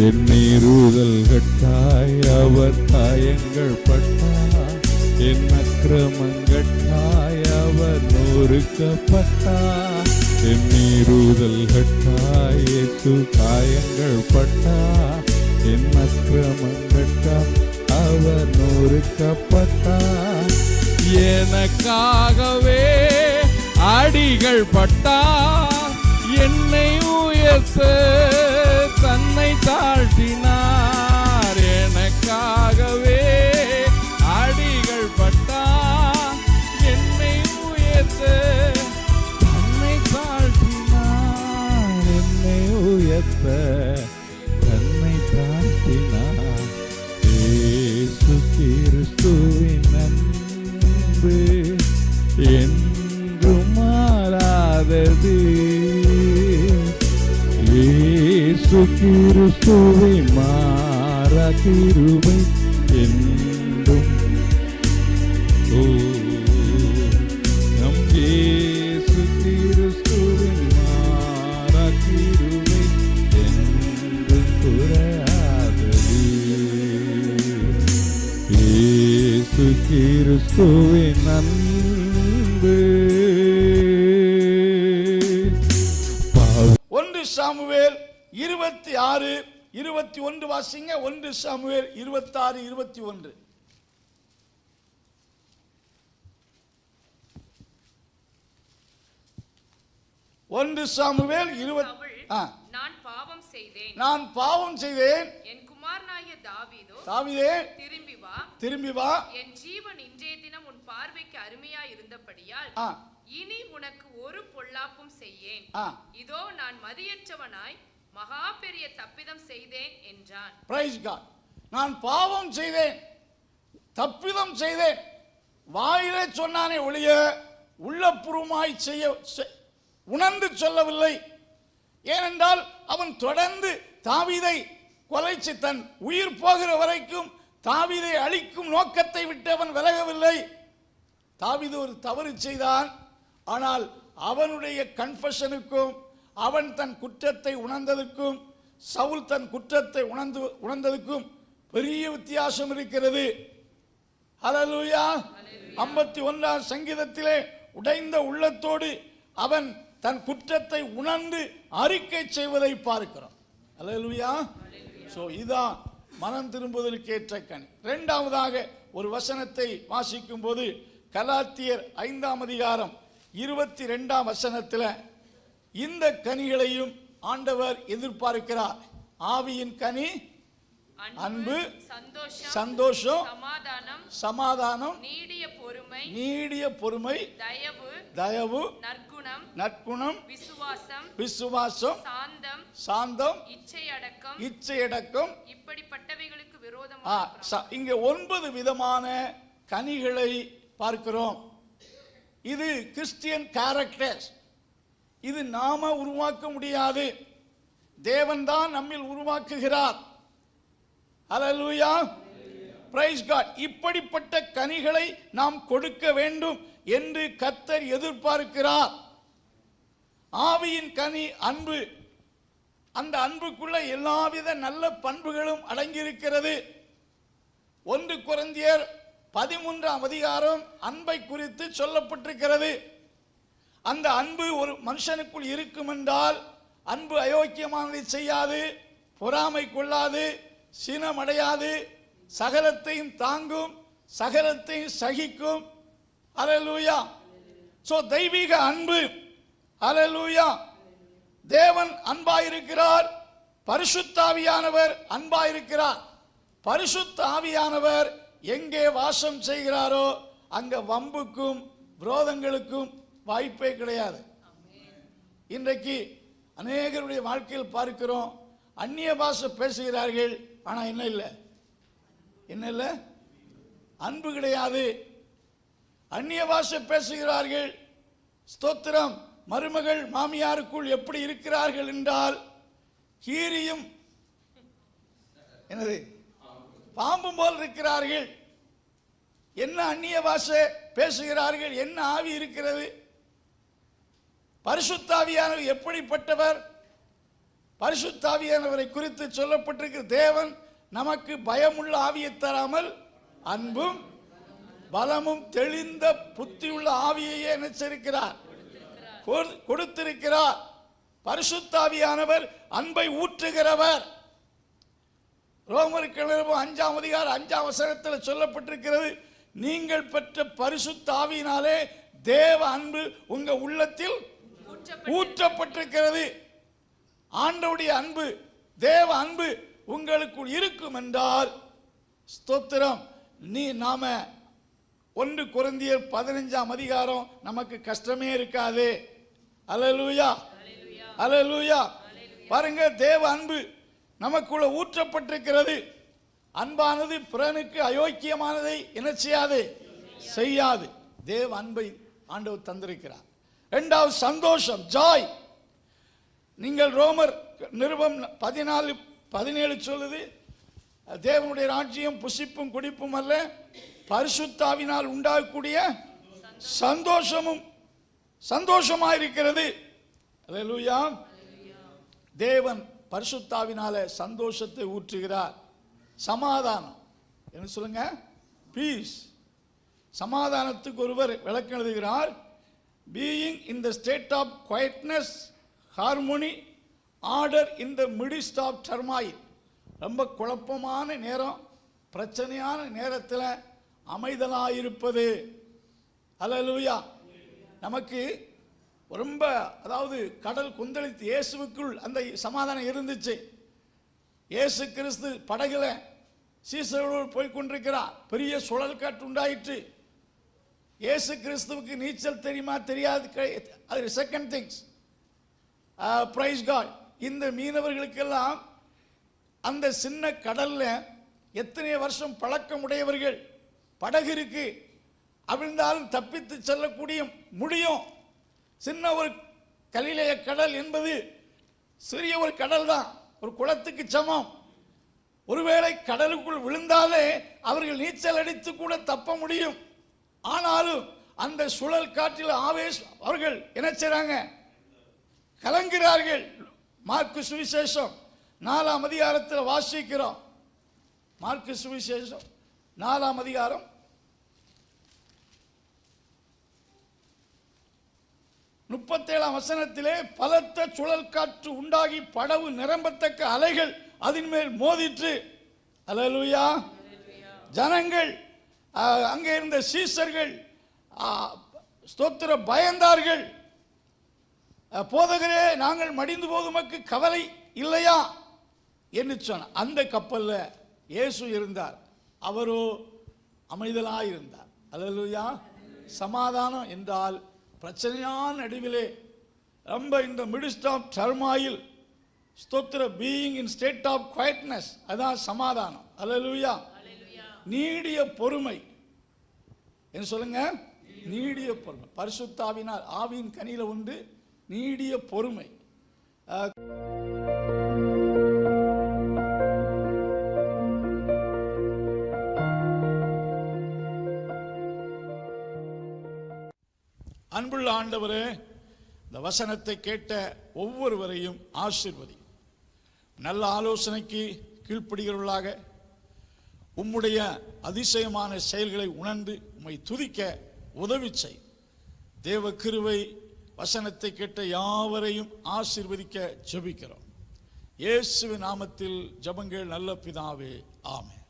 என் மீறுதல் கட்டாய் அவர் காயங்கள் பட்டார், என் அக்கிரமங்கட்டாய் அவர் நொறுக்கப்பட்டார். என் மீறுதல் கட்டாய் இயேசு காயங்கள் பட்டார், என் அக்கிரமங்கட்டாய் அவர் நொறுக்கப்பட்டார். எனக்காகவே அடிகள் பட்டார், என்னை உயர்த்த தன்னை தாழ்த்தினார். எனக்காகவே அடிகள் பட்டார், என்னை உயர்த்த தன்னை தாழ்த்தினார். என்னை உயர்த்த தன்னை தாழ்த்தினார். இயேசு கிறிஸ்துவின் அன்பு என்றும் மாறாதது. இயேசு கிறிஸ்துவின் மாறா கிருபை என்றும். நம் இயேசு கிறிஸ்துவின் மாறா கிருபை என்றும் குறையாதது. இயேசு கிறிஸ்துவின் அன்பு. 1 சாமுவேல் 26:21 வாசிங்க. 1 சாமுவேல் 26:21. நான் பாவம் செய்தேன், என் குமாரனாகிய தாவீதே திரும்பி வா, என் ஜீவன் இன்றைய தினம் உன் பார்வைக்கு அருமையாய் இருந்தபடியால் இனி உனக்கு ஒரு பொல்லாப்பும் செய்யேன். இதோ நான் மதியற்றவனாய் மகா பெரிய தப்பிதம் செய்தேன் என்றான். Praise God. நான் பாவம் செய்தேன், தப்பிதம் செய்தேன், வாயிலே சொன்னானே ஒழிய உள்ளபூர்வமாய் செய்ய உணர்ந்து சொல்லவில்லை. ஏனென்றால் அவன் தொடர்ந்து தாவீதை கொலைச்சு தன் உயிர் போகிற வரைக்கும் தாவீதை அழிக்கும் நோக்கத்தை விட்டு அவன் விலகவில்லை. தாவீது ஒரு தவறு செய்தான், ஆனால் அவனுடைய கன்ஃபெஷனுக்கும் அவன் தன் குற்றத்தை உணர்ந்ததற்கும் சவுல் தன் குற்றத்தை உணர்ந்ததற்கும் பெரிய வித்தியாசம் இருக்கிறது. ஹல்லேலூயா. 51ஆம் சங்கீதத்திலே உடைந்த உள்ளத்தோடு அவன் தன் குற்றத்தை உணர்ந்து அறிக்கை செய்வதை பார்க்கிறோம். ஹல்லேலூயா. சோ இதான் மனம் திரும்புதலுக்கு ஏற்ற கனி. இரண்டாவதாக ஒரு வசனத்தை வாசிக்கும் போது கலாத்தியர் 5ஆம் அதிகாரம் 22ஆம் வசனத்தில் இந்த கனிகளையும் ஆண்டவர் எதிர்பார்க்கிறார். ஆவியின் கனி அன்பு, சந்தோஷம், சமாதானம், நீடிய பொறுமை, தயவு, நற்குணம், விசுவாசம், சாந்தம், இச்சையடக்கம். இப்படிப்பட்டவைகளுக்கு விரோதமாக இங்க 9 விதமான கனிகளை பார்க்கிறோம். இது கிறிஸ்டியன் கேரக்டர்ஸ். இது நாம உருவாக்க முடியாது, தேவன் தான் நம்மில் உருவாக்குகிறார். ஹல்லேலூயா. Praise God. இப்படிப்பட்ட கனிகளை நாம் கொடுக்க வேண்டும் என்று கர்த்தர் எதிர்பார்க்கிறார். ஆவியின் கனி அன்பு. அந்த அன்புக்குள்ள எல்லாவித நல்ல பண்புகளும் அடங்கியிருக்கிறது. 1 கொரிந்தியர் 13ஆம் அதிகாரம் அன்பை குறித்து சொல்லப்பட்டிருக்கிறது. அந்த அன்பு ஒரு மனுஷனுக்குள் இருக்கும் என்றால் அன்பு அயோக்கியமானதை செய்யாது, பொறாமை கொள்ளாது, சினமடையாது, சகலத்தையும் தாங்கும், சகலத்தையும் சகிக்கும். ஹல்லேலூயா. சோ தெய்வீக அன்பு. ஹல்லேலூயா. தேவன் அன்பாயிருக்கிறார், பரிசுத்த ஆவியானவர் அன்பாயிருக்கிறார். பரிசுத்த ஆவியானவர் எங்கே வாசம் செய்கிறாரோ அங்க வம்புக்கும் விரோதங்களுக்கும் வாய்ப்பே கிடையாது. இன்றைக்கு அநேகருடைய வாழ்க்கையில் பார்க்கிறோம், அந்நிய பாஷை பேசுகிறார்கள், ஆனா என்ன இல்லை, அன்பு கிடையாது. அந்நிய பாஷை பேசுகிறார்கள், ஸ்தோத்திரம், மருமகள் மாமியாருக்குள் எப்படி இருக்கிறார்கள் என்றால் கீரியும் என்னது பாம்பும் போல் இருக்கிறார்கள். என்ன அந்நிய பாஷை பேசுகிறார்கள், என்ன ஆவி இருக்கிறது. பரிசுத்த ஆவியானவர் எப்படிப்பட்டவர்? பரிசுத்த ஆவியானவரை குறித்து சொல்லப்பட்டிருக்கிற தேவன் நமக்கு பயமுள்ள ஆவியை தராமல் அன்பும் பலமும் தெளிந்த புத்தியுள்ள ஆவியையே நினைச்சிருக்கிறார், கொடுத்திருக்கிறார். பரிசுத்த ஆவியானவர் அன்பை ஊற்றுகிறவர். ரோமருக்கு 5ஆம் அதிகாரம் 5ஆம் வசனத்தில் சொல்லப்பட்டிருக்கிறது, நீங்கள் பெற்ற பரிசுத்த ஆவியினாலே தேவ அன்பு உங்க உள்ளத்தில் ஊற்றப்பட்டிருக்கிறது. ஆண்டவருடைய அன்பு, தேவ அன்பு உங்களுக்குள் இருக்கும் என்றால் ஸ்தோத்திரம். நாம 1 கொரிந்தியர் 15ஆம் அதிகாரம் நமக்கு கஷ்டமே இருக்காது. அல்லேலூயா, அல்லேலூயா. பாருங்க, தேவ அன்பு நமக்குள்ள ஊற்றப்பட்டிருக்கிறது. அன்பானது பிறனுக்கு அயோக்கியமானதை என்ன செய்யாது, செய்யாது. தேவ அன்பை ஆண்டவர் தந்திருக்கிறார். 2வது சந்தோஷம், ஜாய். நீங்கள் ரோமர் நிருபம் 14:17 சொல்லுது, தேவனுடைய ராஜ்யம் புசிப்பும் குடிப்பும் அல்ல, பரிசுத்தாவினால் உண்டாகக்கூடிய சந்தோஷமாயிருக்கிறது. அல்லேலூயா. தேவன் பரிசுத்தாவினால சந்தோஷத்தை ஊற்றுகிறார். சமாதானம் என்ன சொல்லுங்க, பீஸ். சமாதானத்துக்கு ஒருவர் விளக்கம் எழுதுகிறார், being in the state of quietness, harmony, order in the midst of turmoil. ரொம்ப குழப்பமான நேரம், பிரச்சனையான நேரத்தில் அமைதலாயிருப்பது. அல்லேலூயா. நமக்கு ரொம்ப, அதாவது கடல் கொந்தளித்து இயேசுவுக்குள் அந்த சமாதானம் இருந்துச்சு. இயேசு கிறிஸ்து படகுல சீசரோடு போய் கொண்டிருக்கிறார். பெரிய சுழல் காற்று உண்டாயிற்று. இயேசு கிறிஸ்துவுக்கு நீச்சல் தெரியுமா தெரியாது, அது செகண்ட் திங்ஸ். Price God. இந்த மீனவர்களுக்கெல்லாம் அந்த சின்ன கடல்ல எத்தனை வருஷம் பழக்கம் உடையவர்கள், படகு இருக்கு, அவிழ்ந்தாலும் தப்பித்து செல்லக்கூடிய முடியும். சின்ன ஒரு கலிலேய கடல் என்பது சிறிய ஒரு கடல் தான், ஒரு குளத்துக்கு சமம். ஒருவேளை கடலுக்குள் விழுந்தாலே அவர்கள் நீச்சல் அடித்து கூட தப்ப முடியும். ஆனாலும் அந்த சுழல் காற்றில் அவர்கள் என்ன செய்றாங்க, கலங்குகிறார்கள். மார்க்கு சுவிசேஷம் 4ஆம் அதிகாரத்தில் வாசிக்கிறோம். மார்க்கு சுவிசேஷம் 4ஆம் அதிகாரம் 37ஆம் வசனத்திலே, பலத்த சுழல் காற்று உண்டாகி படவு நிரம்பத்தக்க அலைகள் அதன் மேல் மோதிற்று. அல்லேலூயா. ஜனங்கள், அங்கே இருந்த சீசர்கள் ஸ்தோத்திர பயந்தார்கள். போதகரே, நாங்கள் மடிந்து போதுமக்கு கவலை இல்லையா என்று சொன்ன. அந்த கப்பல்ல இயேசு இருந்தார், அவரோ அமைதலாயிருந்தார். அல்லேலூயா. சமாதானம் என்றால் பிரச்சனையான நடுவிலே ரொம்ப இந்த மிடிஸ்ட் ஆஃப் டர்மாயில் ஸ்தோத்திர being in state of quietness, அதான் சமாதானம். அல்லேலூயா. நீடிய பொறுமை என்ன சொல்லுங்க, நீடிய பொறுமை. பரிசுத்த ஆவியினால், ஆவியின் கனியில உண்டு நீடிய பொறுமை. அன்புள்ள ஆண்டவரே, இந்த வசனத்தை கேட்ட ஒவ்வொருவரையும் ஆசீர்வதி. நல்ல ஆலோசனைக்கு கீழ்ப்படுகிறவர்களாக உம்முடைய அதிசயமான செயல்களை உணர்ந்து உம்மை துதிக்க உதவி செய். தேவ கிருபை வசனத்தை கேட்ட யாவரையும் ஆசீர்வதிக்க ஜெபிக்கிறோம். இயேசுவின் நாமத்தில் ஜெபங்கள் நல்ல பிதாவே, ஆமென்.